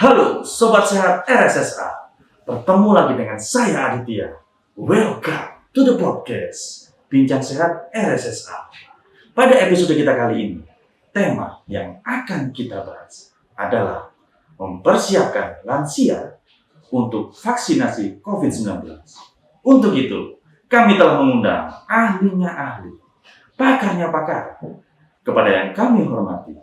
Halo Sobat Sehat RSSA, bertemu lagi dengan saya Aditya. Welcome to the podcast Bincang Sehat RSSA. Pada episode kita kali ini, tema yang akan kita bahas adalah mempersiapkan lansia untuk vaksinasi COVID-19. Untuk itu, kami telah mengundang ahlinya ahli, pakarnya pakar. Kepada yang kami hormati,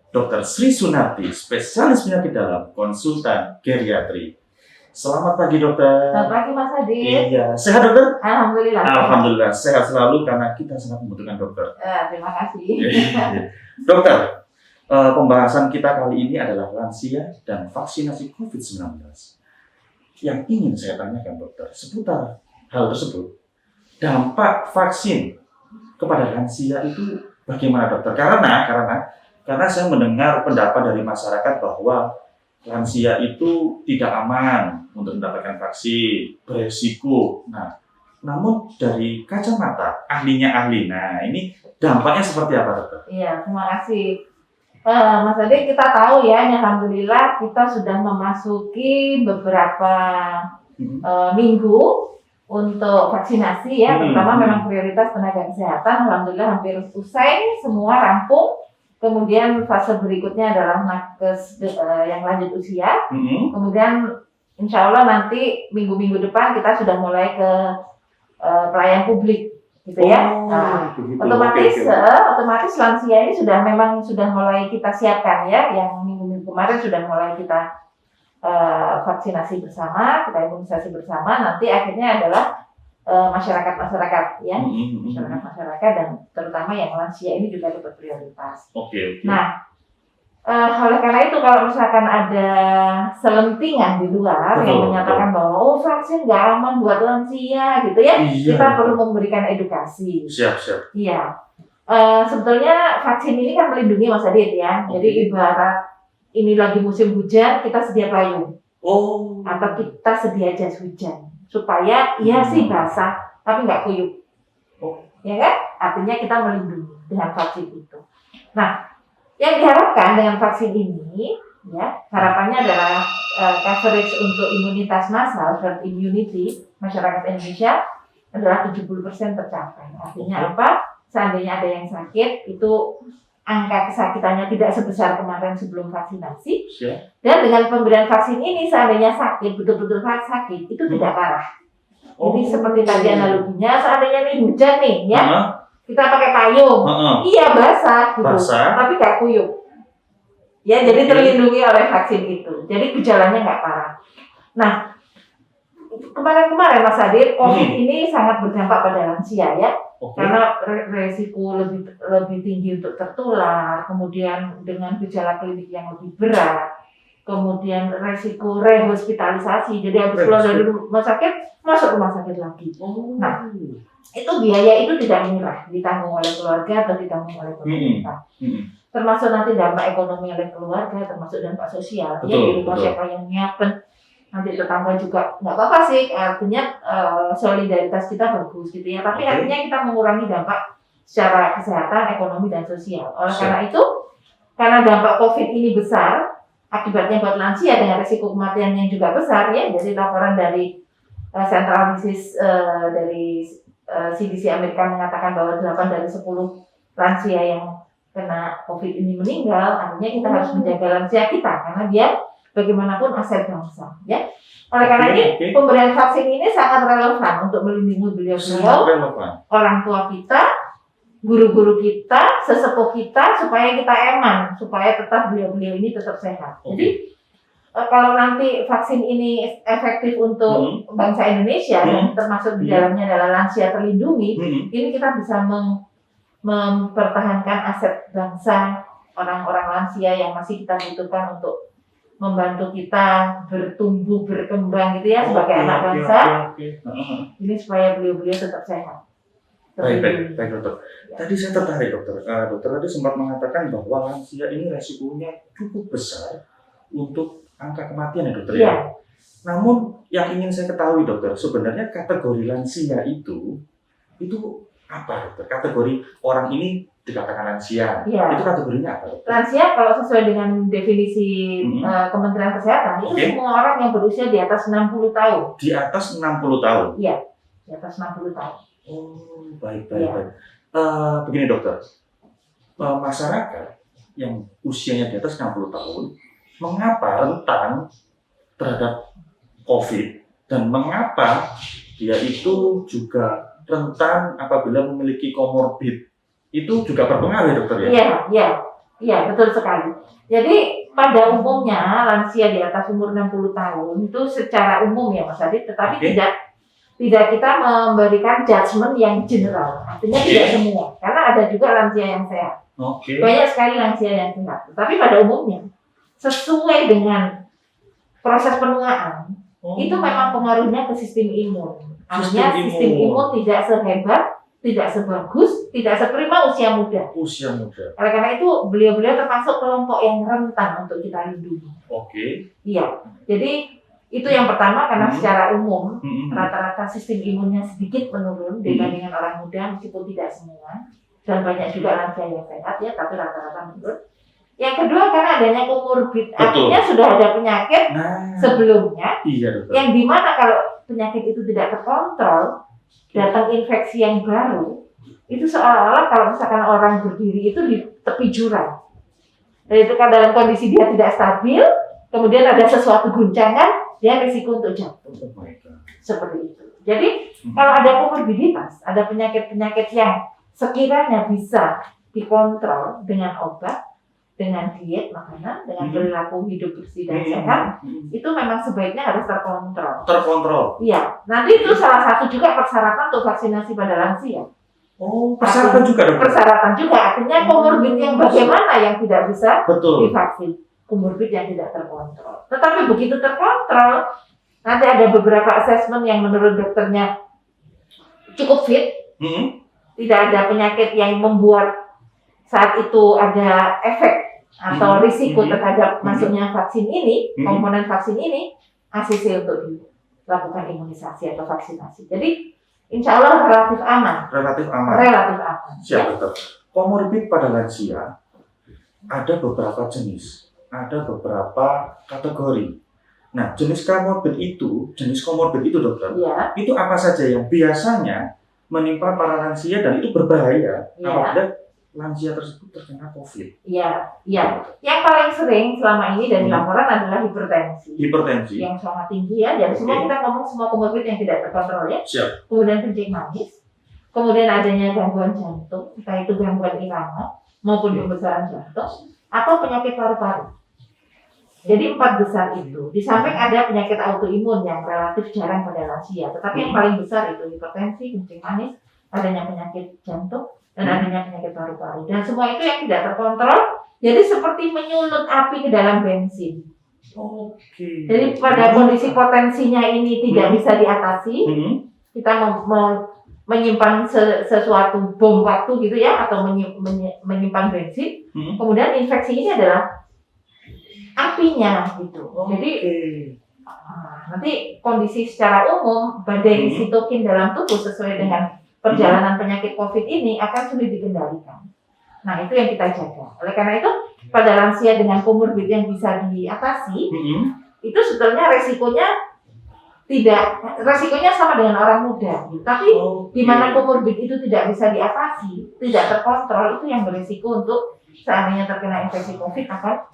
Dr. Sri Sunarti, spesialis penyakit dalam, konsultan geriatri. Selamat pagi, dokter. Selamat pagi, Mas Adit. Iya, sehat dokter? Alhamdulillah. Alhamdulillah, sehat selalu karena kita sangat membutuhkan dokter. Terima kasih. Dokter, pembahasan kita kali ini adalah lansia dan vaksinasi COVID-19. Yang ingin saya tanyakan, dokter, seputar hal tersebut, dampak vaksin kepada lansia itu bagaimana, dokter? Karena saya mendengar pendapat dari masyarakat bahwa lansia itu tidak aman untuk mendapatkan vaksin, beresiko. Nah, namun dari kacamata ahlinya ahli, nah ini dampaknya seperti apa, dokter? Iya, terima kasih. Mas Adit, kita tahu ya, alhamdulillah kita sudah memasuki beberapa minggu untuk vaksinasi ya, terutama memang prioritas tenaga kesehatan. Alhamdulillah hampir usai, semua rampung. Kemudian fase berikutnya adalah nakes yang lanjut usia. Kemudian insya Allah nanti minggu-minggu depan kita sudah mulai ke pelayan publik, gitu ya. Otomatis lansia ini sudah mulai kita siapkan ya. Yang minggu-minggu kemarin sudah mulai kita vaksinasi bersama, kita imunisasi bersama. Nanti akhirnya adalah masyarakat ya, masyarakat dan terutama yang lansia ini juga dapat prioritas. Oke. Nah, oleh karena itu kalau misalkan ada selentingan di luar yang menyatakan bahwa vaksin nggak aman buat lansia gitu ya, kita perlu memberikan edukasi. Siap. Iya, sebetulnya vaksin ini kan melindungi, Mas Adit ya. Jadi ibarat ini lagi musim hujan, kita sedia payung. Atau kita sedia jas hujan. Supaya sih basah tapi nggak kuyup, ya kan? Artinya kita melindungi dengan vaksin itu. Nah, yang diharapkan dengan vaksin ini, ya harapannya adalah coverage untuk imunitas massal, herd immunity masyarakat Indonesia adalah 70% tercapai. Artinya apa? Seandainya ada yang sakit, itu angka kesakitannya tidak sebesar kemarin sebelum vaksinasi. Dan dengan pemberian vaksin ini, seandainya sakit, betul-betul sakit, itu tidak parah. Jadi seperti tadi analoginya, seandainya nih hujan nih, ya, kita pakai payung, iya basah, gitu, tapi nggak kuyup. Ya, jadi terlindungi oleh vaksin itu. Jadi gejalanya nggak parah. Nah, kemarin Mas Adit, COVID ini sangat berdampak pada lansia ya. Karena resiko lebih tinggi untuk tertular, kemudian dengan gejala klinik yang lebih berat, kemudian resiko rehospitalisasi, jadi habis keluar dari rumah sakit masuk rumah sakit lagi. Nah, itu biaya itu tidak murah, ditanggung oleh keluarga atau ditanggung oleh pemerintah. Termasuk nanti dampak ekonomi oleh keluarga, termasuk dampak sosial. Ya di rumah siapa yang nyiapin, nanti tetangga juga nggak apa-apa sih, artinya solidaritas kita bagus gitu ya, tapi artinya kita mengurangi dampak secara kesehatan, ekonomi, dan sosial. Oleh karena itu, karena dampak COVID ini besar, akibatnya buat lansia dengan risiko kematian yang juga besar ya, jadi laporan dari Central Disease dari CDC Amerika mengatakan bahwa 8 dari 10 lansia yang kena COVID ini meninggal, artinya kita harus menjaga lansia kita, karena dia bagaimanapun aset bangsa, ya. Oleh karena ini, pemberian vaksin ini sangat relevan untuk melindungi beliau-beliau, orang tua kita, guru-guru kita, sesepuh kita, supaya kita aman, supaya tetap beliau-beliau ini tetap sehat. Jadi, kalau nanti vaksin ini efektif untuk bangsa Indonesia, dan termasuk di dalamnya adalah lansia terlindungi, ini kita bisa mempertahankan aset bangsa, orang-orang lansia yang masih kita butuhkan untuk membantu kita bertumbuh, berkembang gitu ya, sebagai anak bangsa. Ini supaya beliau-beliau tetap sehat. Baik dokter. Tadi saya tertarik dokter. Dokter tadi sempat mengatakan bahwa lansia ini resikonya cukup besar untuk angka kematian ya dokter ya. Namun yang ingin saya ketahui dokter, sebenarnya kategori lansia itu apa dokter? Kategori orang ini dikatakan lansia. Iya. Itu kategorinya apa? Lansia kalau sesuai dengan definisi Kementerian Kesehatan itu semua orang yang berusia di atas 60 tahun. Di atas 60 tahun? Iya, di atas 60 tahun. Oh, baik. Begini dokter, masyarakat yang usianya di atas 60 tahun, mengapa rentan terhadap COVID dan mengapa dia itu juga rentan apabila memiliki komorbid? Itu juga berpengaruh ya dokter ya? Iya, betul sekali. Jadi pada umumnya lansia di atas umur 60 tahun itu secara umum ya Mas Adit, tetapi tidak kita memberikan judgement yang general. Artinya tidak semua, karena ada juga lansia yang sehat. Banyak sekali lansia yang sehat. Tapi pada umumnya sesuai dengan proses penuaan itu memang pengaruhnya ke sistem imun. Artinya sistem imun tidak sehebat, tidak sebagus, tidak seprima usia muda. Oleh karena itu beliau-beliau termasuk kelompok yang rentan untuk kita lindungi. Iya. Jadi itu yang pertama karena secara umum rata-rata sistem imunnya sedikit menurun dibandingkan orang muda meskipun tidak semua, dan banyak juga lansia yang sehat ya tapi rata-rata menurun. Yang kedua karena adanya komorbid, artinya sudah ada penyakit sebelumnya yang dimana kalau penyakit itu tidak terkontrol datang infeksi yang baru itu seolah-olah kalau misalkan orang berdiri itu di tepi jurang, dan itu kan dalam kondisi dia tidak stabil, kemudian ada sesuatu guncangan dia risiko untuk jatuh. Seperti itu. Jadi kalau ada komorbiditas, ada penyakit-penyakit yang sekiranya bisa dikontrol dengan obat, dengan diet makanan, dengan perilaku hidup bersih dan sehat, itu memang sebaiknya harus terkontrol. Iya. Nanti itu salah satu juga persyaratan untuk vaksinasi pada lansia. Persyaratan juga dong. Persyaratan juga, artinya komorbid yang bagaimana yang tidak bisa divaksin. Komorbid yang tidak terkontrol. Tetapi begitu terkontrol, nanti ada beberapa asesmen yang menurut dokternya cukup fit, tidak ada penyakit yang membuat saat itu ada efek atau risiko terhadap masuknya vaksin ini, komponen vaksin ini, ACC untuk dilakukan imunisasi atau vaksinasi. Jadi insya Allah relatif aman. Siap dokter. Komorbid pada lansia ada beberapa jenis. Ada beberapa kategori. Nah, jenis komorbid itu dokter, itu apa saja yang biasanya menimpa para lansia dan itu berbahaya apabila lansia tersebut terkena COVID? Iya. Yang paling sering selama ini dari laporan adalah hipertensi. Yang sangat tinggi ya. Jadi semua kita ngomong semua komorbid yang tidak terkontrol ya. Siap. Kemudian kencing manis, kemudian adanya gangguan jantung, entah itu gangguan irama maupun pembesaran jantung atau penyakit paru-paru. Jadi 4 besar itu. Di samping ada penyakit autoimun yang relatif jarang pada lansia, tetapi yang paling besar itu hipertensi, kencing manis, adanya penyakit jantung, dan adanya penyakit paru-paru. Dan semua itu yang tidak terkontrol, jadi seperti menyulut api ke dalam bensin. Jadi pada kondisi potensinya ini tidak bisa diatasi, kita menyimpan sesuatu bom waktu gitu ya, atau menyimpan bensin, kemudian infeksi ini adalah apinya gitu. Jadi nanti kondisi secara umum badai sitokin dalam tubuh sesuai dengan perjalanan penyakit COVID ini akan sulit dikendalikan. Nah itu yang kita jaga. Oleh karena itu pada lansia dengan komorbid yang bisa diatasi, itu sebetulnya resikonya sama dengan orang muda. Tapi di mana komorbid itu tidak bisa diatasi, tidak terkontrol, itu yang berisiko untuk seandainya terkena infeksi COVID akan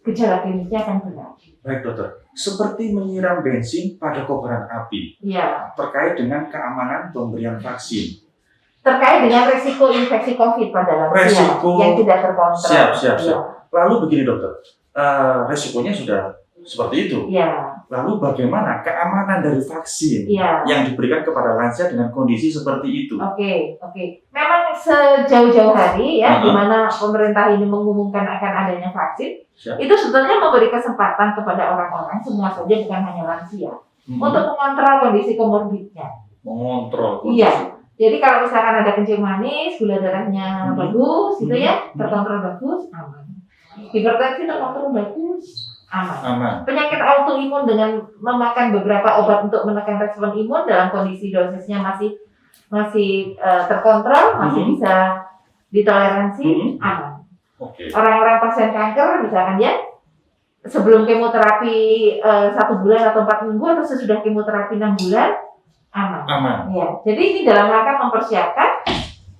gejala klinisnya akan berat. Baik dokter, seperti menyiram bensin pada kobaran api. Iya. Terkait dengan keamanan pemberian vaksin. Terkait dengan resiko infeksi COVID pada lansia yang tidak terkontrol. Siap. Lalu begini dokter, resikonya sudah seperti itu. Iya. Lalu bagaimana keamanan dari vaksin yang diberikan kepada lansia dengan kondisi seperti itu? Oke. Memang sejauh-jauh hari ya, di mana pemerintah ini mengumumkan akan adanya vaksin, itu sebetulnya memberi kesempatan kepada orang-orang, semua saja bukan hanya lansia, untuk mengontrol kondisi komorbidnya. Iya. Jadi kalau misalkan ada kencing manis, gula darahnya bagus, gitu ya, terkontrol bagus, aman. Hipertensi terkontrol bagus, aman. Penyakit autoimun dengan memakan beberapa obat untuk menekan respon imun dalam kondisi dosisnya masih terkontrol, masih bisa ditoleransi, aman. Oke. Orang-orang pasien kanker misalkan ya sebelum kemoterapi 1 bulan atau 4 minggu atau sesudah kemoterapi 6 bulan aman. Aman. Ya, jadi ini dalam rangka mempersiapkan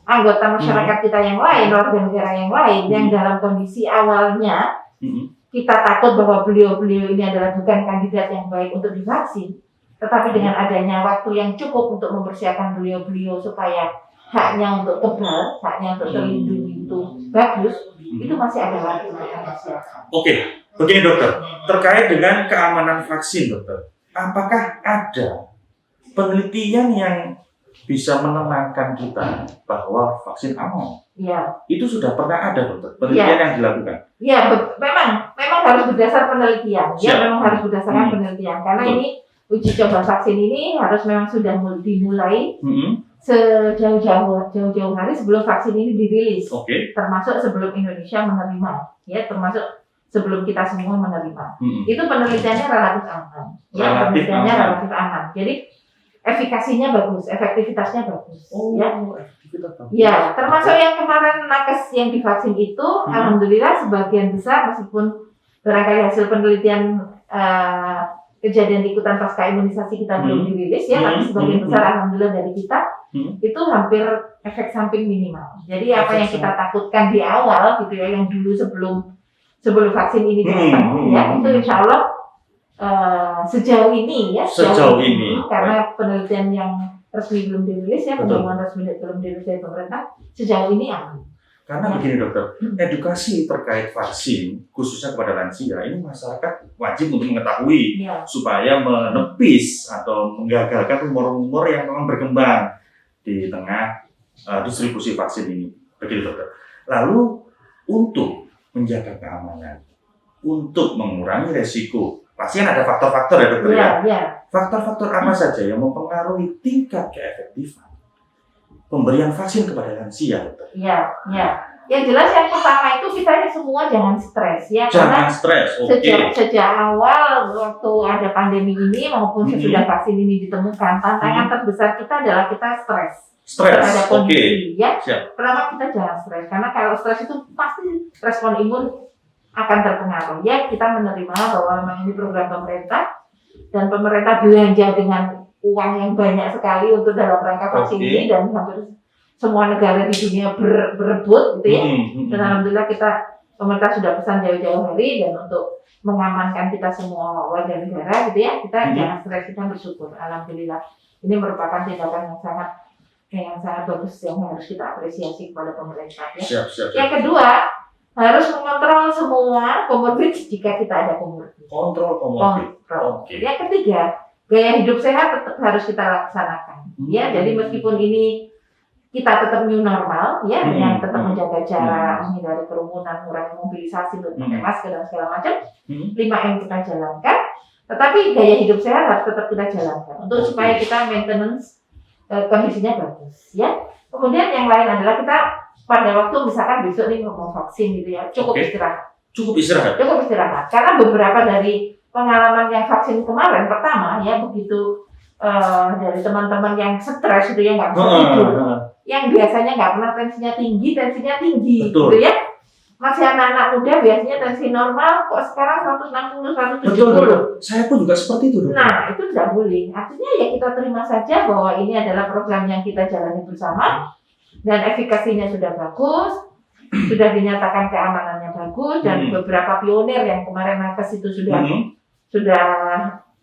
anggota masyarakat kita yang lain, warga negara yang lain yang dalam kondisi awalnya kita takut bahwa beliau-beliau ini adalah bukan kandidat yang baik untuk divaksin. Tetapi dengan adanya waktu yang cukup untuk mempersiapkan beliau-beliau supaya haknya untuk kebal, haknya untuk terlindungi itu bagus, itu masih ada waktu untuk mempersiapkan. Oke, begini dokter, terkait dengan keamanan vaksin dokter, apakah ada penelitian yang bisa menenangkan kita bahwa vaksin aman? Ya. Itu sudah pernah ada dokter, penelitian yang dilakukan? Ya, memang harus berdasar penelitian. Ya, memang harus berdasarkan penelitian. Karena ini uji coba vaksin ini harus memang sudah dimulai sejauh-jauh hari sebelum vaksin ini dirilis. Termasuk sebelum Indonesia menerima, ya, termasuk sebelum kita semua menerima. Itu penelitiannya relatif aman. Ya, penelitiannya relatif aman. Jadi efikasinya bagus, efektivitasnya bagus. Ya, termasuk yang kemarin nakes yang divaksin itu, alhamdulillah sebagian besar meskipun barangkali hasil penelitian kejadian ikutan pasca imunisasi kita belum dirilis ya, tapi sebagian besar alhamdulillah dari kita itu hampir efek samping minimal. Jadi apa yang kita takutkan di awal gitu ya, yang dulu sebelum vaksin ini datang ya, itu insya Allah sejauh ini ya, karena penelitian yang resmi belum dirilis ya, pengumuman resmi belum dirilis dari pemerintah, sejauh ini aman. Karena begini dokter, edukasi terkait vaksin khususnya kepada lansia ini masyarakat wajib untuk mengetahui supaya menepis atau menggagalkan rumor-rumor yang memang berkembang di tengah distribusi vaksin ini. Begitu dokter. Lalu untuk menjaga keamanan, untuk mengurangi resiko, pasti kan ada faktor-faktor ya dokter ya. Faktor-faktor apa saja yang mempengaruhi tingkat keefektifan pemberian vaksin kepada lansia, dokter? Yang jelas yang pertama itu kita semua jangan stres ya. Jangan stres, sejak awal waktu ada pandemi ini maupun sesudah vaksin ini ditemukan, tantangan terbesar kita adalah kita stres terhadap kondisi ya. Pertama kita jangan stres, karena kalau stres itu pasti respon imun akan terpengaruh ya. Kita menerima bahwa memang ini program pemerintah dan pemerintah belanja dengan uang yang banyak sekali untuk dalam rangka vaksin ini, dan hampir semua negara di dunia berebut gitu ya. Dan alhamdulillah pemerintah sudah pesan jauh-jauh hari, dan untuk mengamankan kita semua warga negara gitu ya, kita jangan stres, kita bersyukur. Alhamdulillah ini merupakan tindakan yang sangat bagus yang harus kita apresiasi kepada pemerintah ya. Yang kedua, harus mengontrol semua komorbid jika kita ada komorbid. Kontrol komorbid. Yang ketiga, gaya hidup sehat tetap harus kita laksanakan. Ya, jadi meskipun ini kita tetap new normal, ya, dengan tetap menjaga jarak, menghindari kerumunan, mengurangi mobilisasi, pakai masker dan segala macam, 5M kita jalankan. Tetapi gaya hidup sehat harus tetap kita jalankan untuk supaya kita maintenance kondisinya bagus, ya. Kemudian yang lain adalah kita pada waktu misalkan besok nih mau vaksin gitu ya, cukup istirahat. Karena beberapa dari pengalaman yang vaksin kemarin pertama ya, begitu dari teman-teman yang stres itu ya, nggak bisa tidur, yang biasanya nggak pernah tensinya tinggi gitu ya, masih anak-anak muda biasanya tensi normal, kok sekarang 160, 170. Betul. Saya pun juga seperti itu. Nah, itu tidak boleh. Artinya ya kita terima saja bahwa ini adalah program yang kita jalani bersama dan efikasinya sudah bagus, sudah dinyatakan keamanannya bagus, dan beberapa pionir yang kemarin nakes itu sudah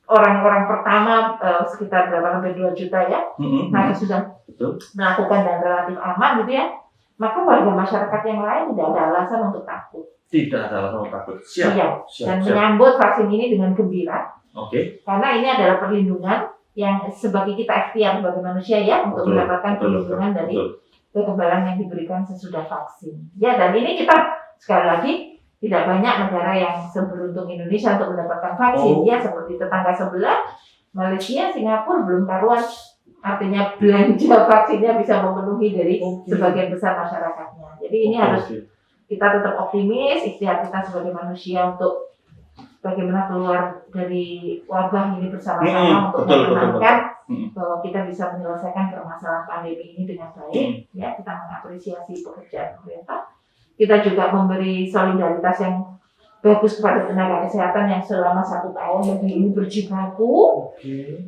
orang-orang pertama sekitar berapa, hampir 2 juta ya, nakes sudah melakukan dan relatif aman gitu ya. Maka warga masyarakat yang lain tidak ada alasan untuk takut. Siap. Menyambut vaksin ini dengan gembira. Karena ini adalah perlindungan yang sebagai kita ikhtiar sebagai manusia ya, untuk mendapatkan perlindungan dari kekebalan yang diberikan sesudah vaksin. Ya, dan ini kita sekali lagi tidak banyak negara yang seberuntung Indonesia untuk mendapatkan vaksin. Ya, seperti tetangga sebelah, Malaysia, Singapura belum karuan. Artinya belanja vaksinnya bisa memenuhi dari sebagian besar masyarakatnya. Jadi ini harus kita tetap optimis, ikhtiar kita sebagai manusia untuk bagaimana keluar dari wabah ini bersama-sama untuk betul. memenangkan bahwa kita bisa menyelesaikan permasalahan pandemi ini dengan baik. Ya, kita mengapresiasi pekerjaan pemerintah. Kita juga memberi solidaritas yang bagus kepada tenaga kesehatan yang selama 1 tahun lebih ini berjibaku.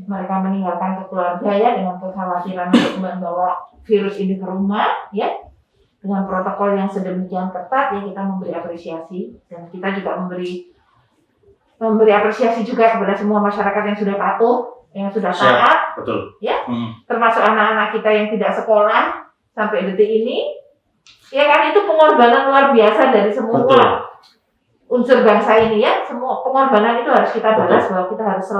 Mereka meninggalkan keluarga ya dengan kekhawatiran untuk membawa virus ini ke rumah ya. Dengan protokol yang sedemikian ketat ya, kita memberi apresiasi, dan kita juga memberi apresiasi juga kepada semua masyarakat yang sudah patuh, yang sudah taat. Betul. Ya. Termasuk anak-anak kita yang tidak sekolah sampai detik ini. Ya kan, itu pengorbanan luar biasa dari semua unsur bangsa ini ya. Semua pengorbanan itu harus kita balas, bahwa kita harus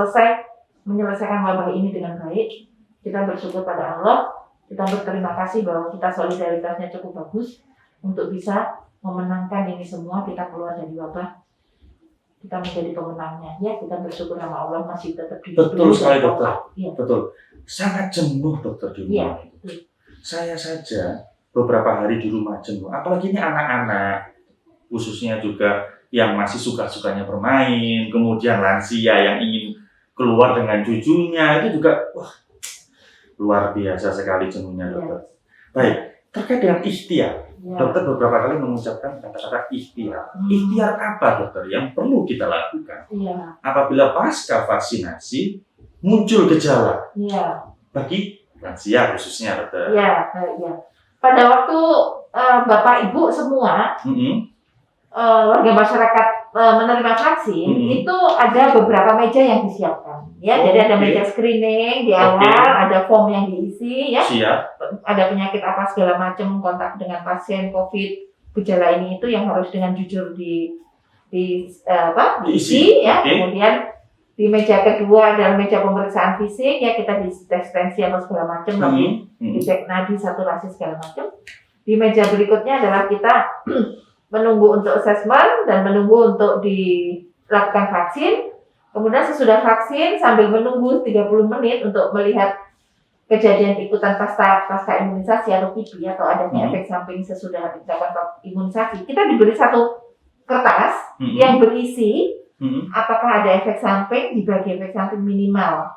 menyelesaikan wabah ini dengan baik. Kita bersyukur pada Allah, kita berterima kasih bahwa kita solidaritasnya cukup bagus untuk bisa memenangkan ini semua. Kita keluar dari wabah, kita menjadi pemenangnya ya. Kita bersyukur sama Allah masih tetap di Betul sekali dokter. Ya. Betul. Sangat jenuh dokter di rumah. Ya. Saya saja beberapa hari di rumah jenuh. Apalagi ini anak-anak, khususnya juga yang masih suka-sukanya bermain, kemudian lansia yang ingin keluar dengan cucunya, itu juga luar biasa sekali jenuhnya dokter. Baik, terkait dengan ikhtiar, dokter beberapa kali mengucapkan kata-kata ikhtiar. Ikhtiar apa dokter yang perlu kita lakukan apabila pasca vaksinasi muncul gejala bagi lansia khususnya dokter? Ya. Pada waktu Bapak Ibu semua warga masyarakat menerima vaksin, itu ada beberapa meja yang disiapkan. Ya, jadi ada meja screening di awal, ada form yang diisi, ya. Siap. Ada penyakit apa segala macam, kontak dengan pasien COVID, gejala ini itu yang harus dengan jujur diisi, ya. Kemudian di meja kedua adalah meja pemeriksaan fisik, ya, kita dites tensi apa segala macam lagi, dicek nadi, saturasi segala macam. Di meja berikutnya adalah kita menunggu untuk assessment dan menunggu untuk dilakukan vaksin. Kemudian sesudah vaksin sambil menunggu 30 menit untuk melihat kejadian ikutan pasca imunisasi atau KIPI atau adanya efek samping sesudah dilakukan imunisasi. Kita diberi satu kertas yang berisi apakah ada efek samping, dibagi efek samping minimal.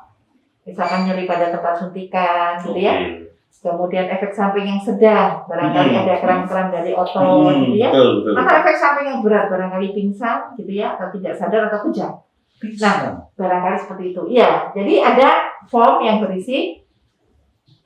Misalkan nyeri pada tempat suntikan gitu ya. Kemudian efek samping yang sedang, barangkali ada kram-kram dari otot gitu ya. Betul. Atau efek samping yang berat, barangkali pingsan gitu ya, atau tidak sadar atau kejang. Nah, barangkali seperti itu. Iya, jadi ada form yang berisi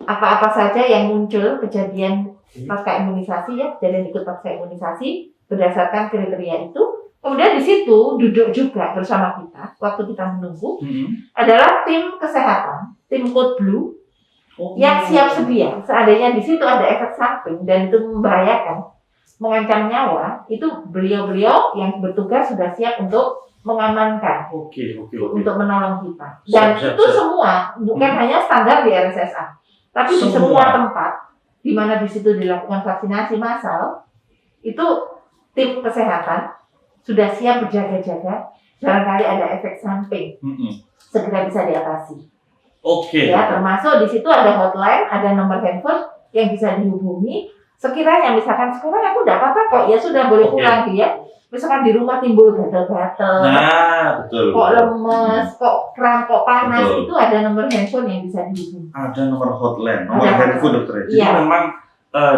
apa-apa saja yang muncul kejadian pasca imunisasi ya, kejadian ikut pasca imunisasi berdasarkan kriteria itu. Kemudian di situ duduk juga bersama kita waktu kita menunggu adalah tim kesehatan, tim Code Blue yang siap sedia. Seandainya di situ ada efek samping dan itu membahayakan, mengancam nyawa, itu beliau-beliau yang bertugas sudah siap untuk mengamankan, untuk menolong kita. Dan itu semua bukan hanya standar di RSSA, tapi di semua tempat di mana di situ dilakukan vaksinasi massal, itu tim kesehatan sudah siap berjaga-jaga. Barangkali ada efek samping, segera bisa diatasi. Ya, termasuk di situ ada hotline, ada nomor handphone yang bisa dihubungi. Sekiranya misalkan sekarang aku tidak apa-apa kok, ya sudah boleh pulang ya. Misalkan di rumah timbul gatal-gatal, kok lemes, kok kram, kok panas, itu ada nomor handphone yang bisa dihubungi. Ada nomor hotline, nomor handphone dokter. Jadi memang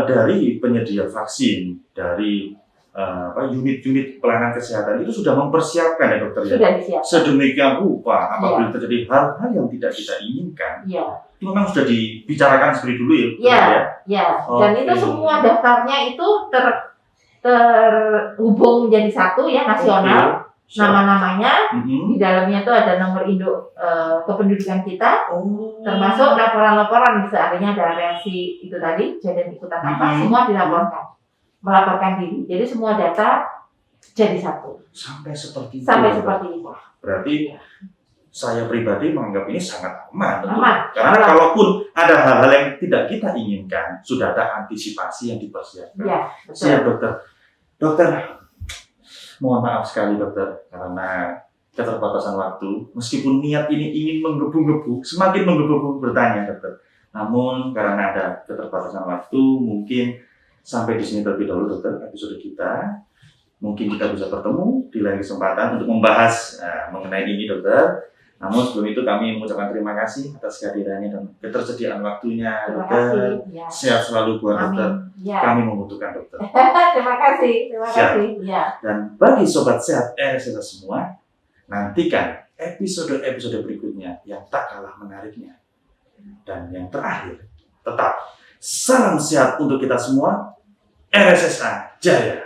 dari penyedia vaksin, dari unit-unit pelayanan kesehatan itu sudah mempersiapkan ya dokter, sudah disiapkan sedemikian rupa apabila terjadi hal-hal yang tidak kita inginkan, itu memang sudah dibicarakan seperti dulu ya. Dan itu semua daftarnya itu terhubung menjadi satu ya, nasional. Nama-namanya di dalamnya itu ada nomor induk kependudukan kita, termasuk laporan-laporan misalnya ada reaksi itu tadi, kejadian ikutan apa, semua dilaporkan. Melaporkan diri. Jadi semua data jadi satu. Sampai seperti itu. Berarti saya pribadi menganggap ini sangat aman. Karena kalaupun ada hal-hal yang tidak kita inginkan, sudah ada antisipasi yang dipersiapkan. Ya, siap dokter. Dokter, mohon maaf sekali dokter karena keterbatasan waktu. Meskipun niat ini ingin menggebu-gebu, semakin menggebu-gebu bertanya dokter. Namun karena ada keterbatasan waktu, mungkin sampai di sini terlebih dahulu dokter episode kita. mungkin kita bisa bertemu di lain kesempatan untuk membahas mengenai ini, dokter. Namun sebelum itu kami mengucapkan terima kasih atas kehadirannya dan ketersediaan waktunya, Terima dokter. kasih. Ya. Sehat selalu buat dokter. Ya. Kami membutuhkan dokter. Terima kasih. Terima Siap. kasih. Ya. Dan bagi sobat sehat RSSA semua, nantikan episode-episode berikutnya yang tak kalah menariknya. Dan yang terakhir, tetap salam sehat untuk kita semua. RSSA Jaya.